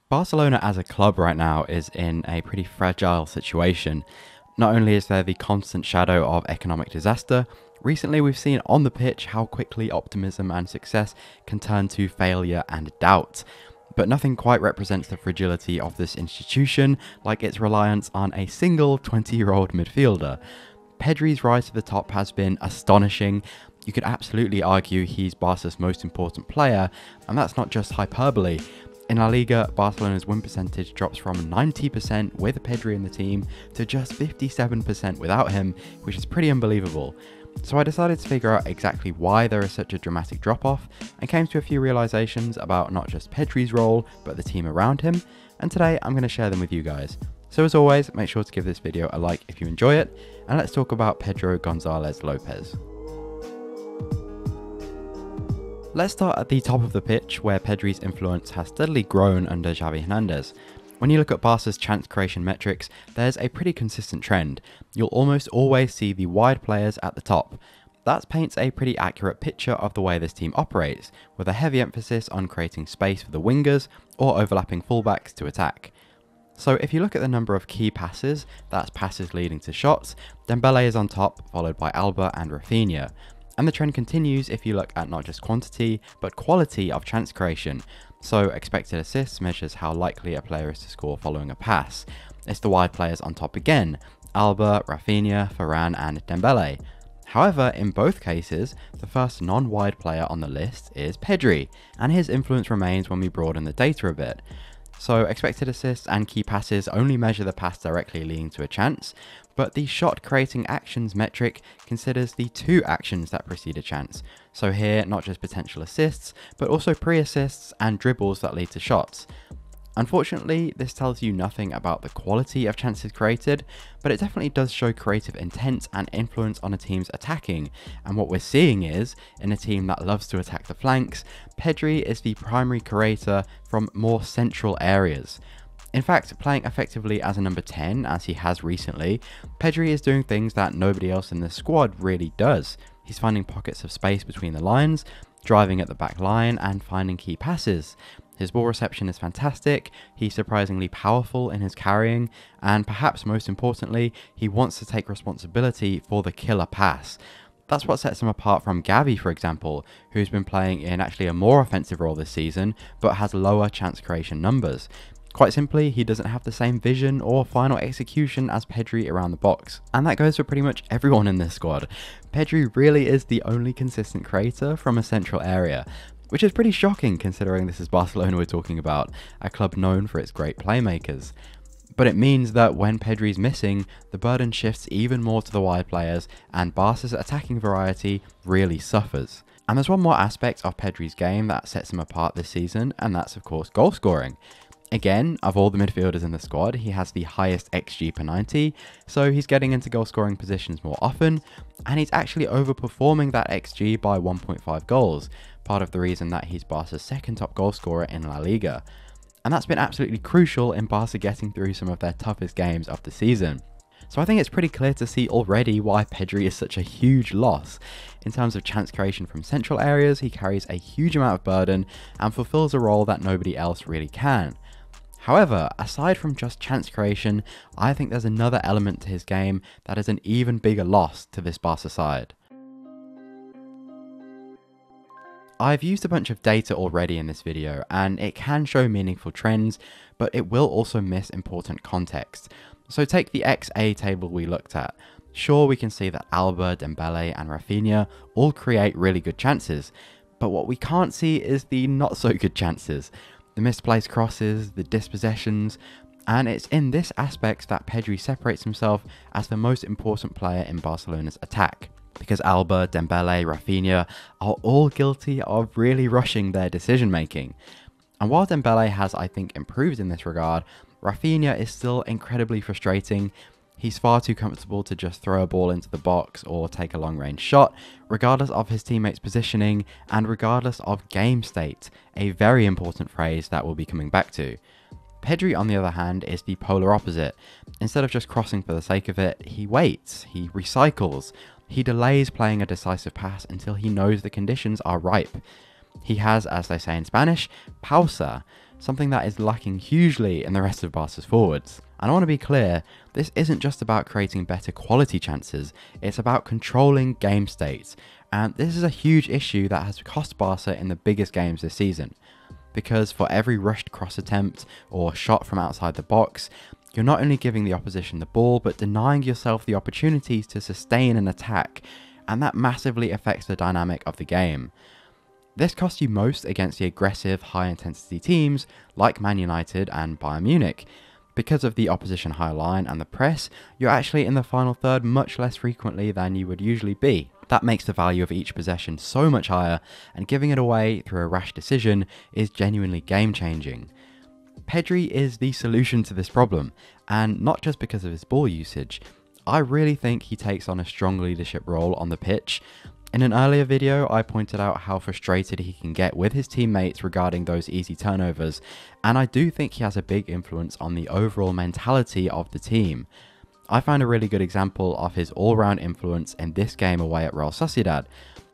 Barcelona as a club right now is in a pretty fragile situation. Not only is there the constant shadow of economic disaster, recently we've seen on the pitch how quickly optimism and success can turn to failure and doubt. But nothing quite represents the fragility of this institution like its reliance on a single 20-year-old midfielder. Pedri's rise to the top has been astonishing. You could absolutely argue he's Barca's most important player, and that's not just hyperbole. In La Liga, Barcelona's win percentage drops from 90% with Pedri in the team to just 57% without him, which is pretty unbelievable. So I decided to figure out exactly why there is such a dramatic drop-off, and came to a few realizations about not just Pedri's role, but the team around him, and today I'm going to share them with you guys. So as always, make sure to give this video a like if you enjoy it, and let's talk about Pedro González Lopez. Let's start at the top of the pitch, where Pedri's influence has steadily grown under Xavi Hernandez. When you look at Barca's chance creation metrics, there's a pretty consistent trend. You'll almost always see the wide players at the top. That paints a pretty accurate picture of the way this team operates, with a heavy emphasis on creating space for the wingers or overlapping fullbacks to attack. So if you look at the number of key passes, that's passes leading to shots, Dembele is on top, followed by Alba and Rafinha. And the trend continues if you look at not just quantity, but quality of chance creation. So expected assists measures how likely a player is to score following a pass. It's the wide players on top again, Alba, Rafinha, Varane and Dembele. However, in both cases, the first non-wide player on the list is Pedri, and his influence remains when we broaden the data a bit. So expected assists and key passes only measure the pass directly leading to a chance, but the shot creating actions metric considers the two actions that precede a chance. So here, not just potential assists, but also pre-assists and dribbles that lead to shots. Unfortunately, this tells you nothing about the quality of chances created, but it definitely does show creative intent and influence on a team's attacking. And what we're seeing is, in a team that loves to attack the flanks, Pedri is the primary creator from more central areas. In fact, playing effectively as a number 10, as he has recently, Pedri is doing things that nobody else in the squad really does. He's finding pockets of space between the lines, driving at the back line, and finding key passes. His ball reception is fantastic, he's surprisingly powerful in his carrying, and perhaps most importantly, he wants to take responsibility for the killer pass. That's what sets him apart from Gavi, for example, who's been playing in actually a more offensive role this season, but has lower chance creation numbers. Quite simply, he doesn't have the same vision or final execution as Pedri around the box. And that goes for pretty much everyone in this squad. Pedri really is the only consistent creator from a central area, which is pretty shocking considering this is Barcelona we're talking about, a club known for its great playmakers. But it means that when Pedri's missing, the burden shifts even more to the wide players, and Barca's attacking variety really suffers. And there's one more aspect of Pedri's game that sets him apart this season, and that's of course goal scoring. Again, of all the midfielders in the squad, he has the highest XG per 90, so he's getting into goal scoring positions more often, and he's actually overperforming that XG by 1.5 goals, part of the reason that he's Barca's second top goal scorer in La Liga. And that's been absolutely crucial in Barca getting through some of their toughest games of the season. So I think it's pretty clear to see already why Pedri is such a huge loss. In terms of chance creation from central areas, he carries a huge amount of burden and fulfills a role that nobody else really can. However, aside from just chance creation, I think there's another element to his game that is an even bigger loss to this Barca side. I've used a bunch of data already in this video, and it can show meaningful trends, but it will also miss important context. So take the XA table we looked at. Sure, we can see that Alba, Dembele and Rafinha all create really good chances, but what we can't see is the not so good chances. The misplaced crosses, the dispossessions, and it's in this aspect that Pedri separates himself as the most important player in Barcelona's attack. Because Alba, Dembele, Rafinha are all guilty of really rushing their decision making. And while Dembele has, I think, improved in this regard, Rafinha is still incredibly frustrating. He's far too comfortable to just throw a ball into the box or take a long range shot, regardless of his teammates' positioning and regardless of game state, a very important phrase that we'll be coming back to. Pedri, on the other hand, is the polar opposite. Instead of just crossing for the sake of it, he waits, he recycles, he delays playing a decisive pass until he knows the conditions are ripe. He has, as they say in Spanish, pausa. something that is lacking hugely in the rest of Barca's forwards. And I want to be clear, this isn't just about creating better quality chances, it's about controlling game states. And this is a huge issue that has cost Barca in the biggest games this season. Because for every rushed cross attempt or shot from outside the box, you're not only giving the opposition the ball, but denying yourself the opportunities to sustain an attack, and that massively affects the dynamic of the game. This costs you most against the aggressive, high-intensity teams like Man United and Bayern Munich. Because of the opposition high line and the press, you're actually in the final third much less frequently than you would usually be. That makes the value of each possession so much higher, and giving it away through a rash decision is genuinely game-changing. Pedri is the solution to this problem, and not just because of his ball usage. I really think he takes on a strong leadership role on the pitch. In an earlier video, I pointed out how frustrated he can get with his teammates regarding those easy turnovers, and I do think he has a big influence on the overall mentality of the team. I found a really good example of his all-round influence in this game away at Real Sociedad.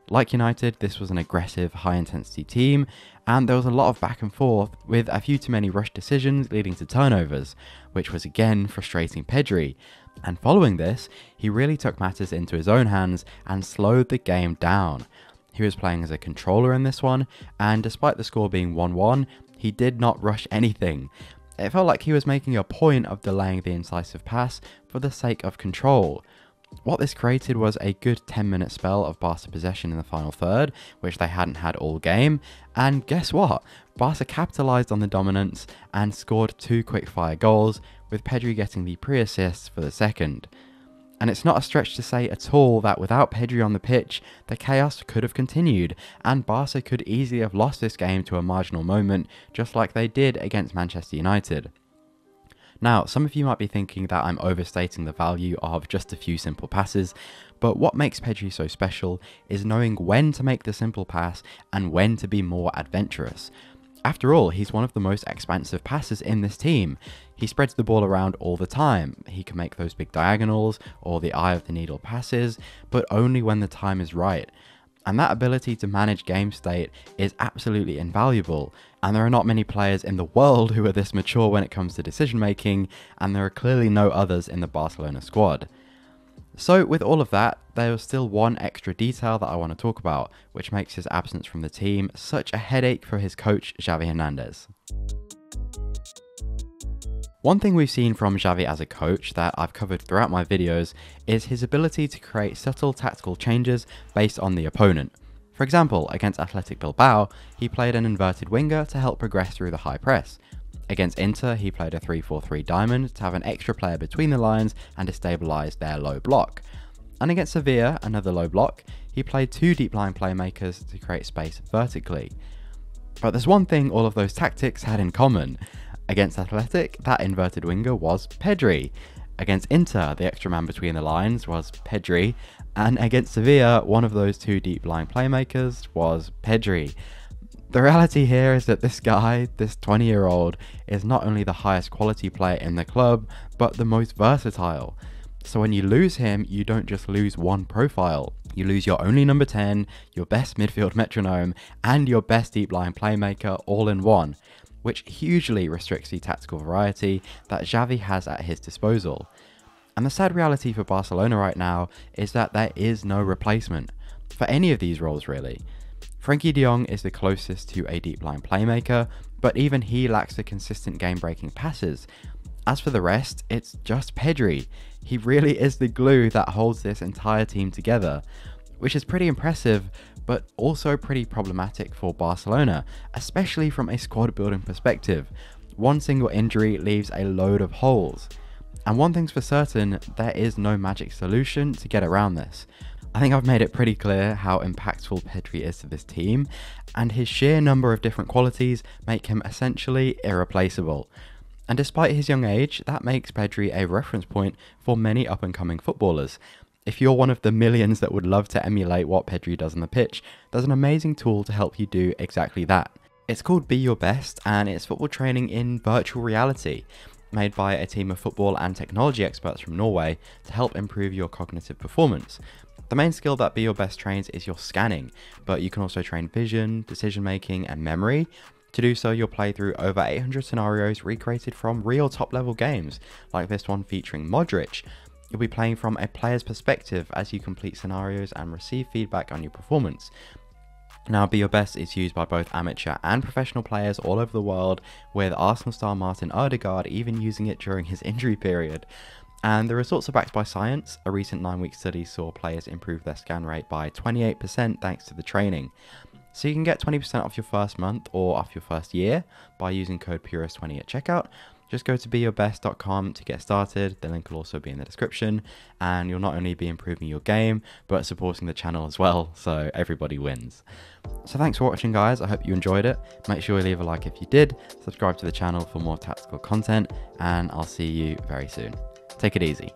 Like United, this was an aggressive, high-intensity team, and there was a lot of back and forth, with a few too many rush decisions leading to turnovers, which was again frustrating Pedri. And following this, he really took matters into his own hands and slowed the game down. He was playing as a controller in this one, and despite the score being 1-1, he did not rush anything. It felt like he was making a point of delaying the incisive pass for the sake of control. What this created was a good 10-minute spell of Barca possession in the final third, which they hadn't had all game, and guess what? Barca capitalised on the dominance and scored 2 quick-fire goals, with Pedri getting the pre-assists for the second. And it's not a stretch to say at all that without Pedri on the pitch, the chaos could have continued, and Barca could easily have lost this game to a marginal moment, just like they did against Manchester United. Now, some of you might be thinking that I'm overstating the value of just a few simple passes, but what makes Pedri so special is knowing when to make the simple pass and when to be more adventurous. After all, he's one of the most expansive passers in this team. He spreads the ball around all the time. He can make those big diagonals or the eye of the needle passes, but only when the time is right. And that ability to manage game state is absolutely invaluable, and there are not many players in the world who are this mature when it comes to decision making, and there are clearly no others in the Barcelona squad. So with all of that, there was still one extra detail that I want to talk about, which makes his absence from the team such a headache for his coach Xavi Hernandez. One thing we've seen from Xavi as a coach that I've covered throughout my videos is his ability to create subtle tactical changes based on the opponent. For example, against Athletic Bilbao, he played an inverted winger to help progress through the high press. Against Inter, he played a 3-4-3 diamond to have an extra player between the lines and destabilise their low block. And against Sevilla, another low block, he played 2 deep line playmakers to create space vertically. But there's one thing all of those tactics had in common. Against Athletic, that inverted winger was Pedri. Against Inter, the extra man between the lines was Pedri. And against Sevilla, one of those 2 deep line playmakers was Pedri. The reality here is that this guy, this 20-year-old, is not only the highest quality player in the club, but the most versatile. So when you lose him, you don't just lose one profile. You lose your only number 10, your best midfield metronome, and your best deep line playmaker all in one, which hugely restricts the tactical variety that Xavi has at his disposal. And the sad reality for Barcelona right now is that there is no replacement for any of these roles really. Frenkie de Jong is the closest to a deep line playmaker, but even he lacks the consistent game-breaking passes. As for the rest, it's just Pedri. He really is the glue that holds this entire team together, which is pretty impressive, but also pretty problematic for Barcelona, especially from a squad building perspective. One single injury leaves a load of holes. And one thing's for certain, there is no magic solution to get around this. I think I've made it pretty clear how impactful Pedri is to this team, and his sheer number of different qualities make him essentially irreplaceable. And despite his young age, that makes Pedri a reference point for many up-and-coming footballers. If you're one of the millions that would love to emulate what Pedri does on the pitch, there's an amazing tool to help you do exactly that. It's called Be Your Best, and it's football training in virtual reality, made by a team of football and technology experts from Norway to help improve your cognitive performance. The main skill that Be Your Best trains is your scanning, but you can also train vision, decision making, and memory. To do so, you'll play through over 800 scenarios recreated from real top level games, like this one featuring Modric. You'll be playing from a player's perspective as you complete scenarios and receive feedback on your performance. Now, Be Your Best is used by both amateur and professional players all over the world, with Arsenal star Martin Odegaard even using it during his injury period. And the results are backed by science. A recent 9-week study saw players improve their scan rate by 28% thanks to the training. So you can get 20% off your first month or off your first year by using code PURIST20 at checkout. Just go to beyourbest.com to get started. The link will also be in the description, and you'll not only be improving your game but supporting the channel as well, so everybody wins. So thanks for watching, guys. I hope you enjoyed it. Make sure you leave a like if you did, subscribe to the channel for more tactical content, and I'll see you very soon. Take it easy.